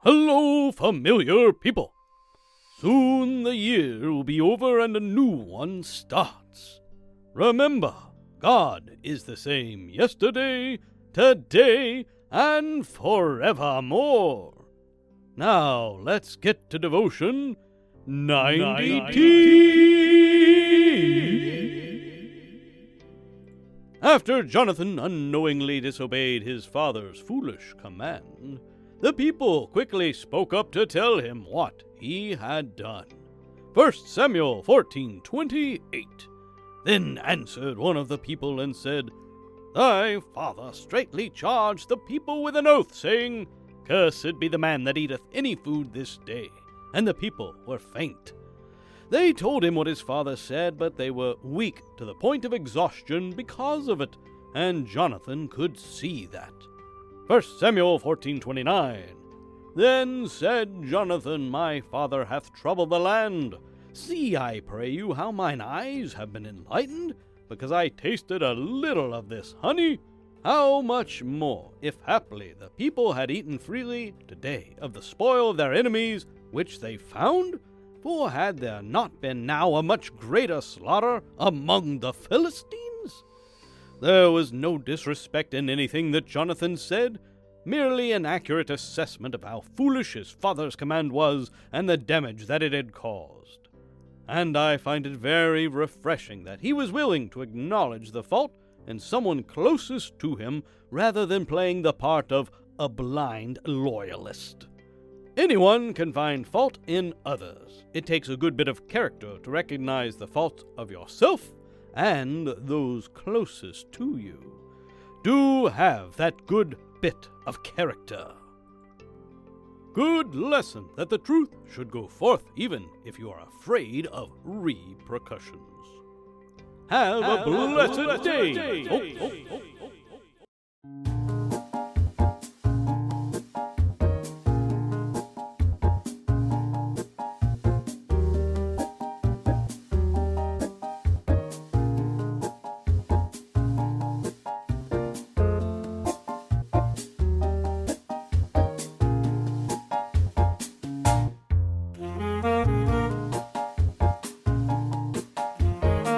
Hello, familiar people. Soon the year will be over and a new one starts. Remember, God is the same yesterday, today, and forevermore. Now, let's get to devotion 90. After Jonathan unknowingly disobeyed his father's foolish command, the people quickly spoke up to tell him what he had done. 1 Samuel 14:28. Then answered one of the people and said, Thy father straitly charged the people with an oath, saying, Cursed be the man that eateth any food this day. And the people were faint. They told him what his father said, but they were weak to the point of exhaustion because of it, and Jonathan could see that. 1 Samuel 14:29. Then said Jonathan, My father hath troubled the land. See, I pray you, how mine eyes have been enlightened, because I tasted a little of this honey. How much more, if haply the people had eaten freely today of the spoil of their enemies, which they found? For had there not been now a much greater slaughter among the Philistines? There was no disrespect in anything that Jonathan said, merely an accurate assessment of how foolish his father's command was and the damage that it had caused. And I find it very refreshing that he was willing to acknowledge the fault in someone closest to him rather than playing the part of a blind loyalist. Anyone can find fault in others. It takes a good bit of character to recognize the faults of yourself and those closest to you. Do have that good bit of character. Good lesson that the truth should go forth even if you are afraid of repercussions. Have a blessed day, folks.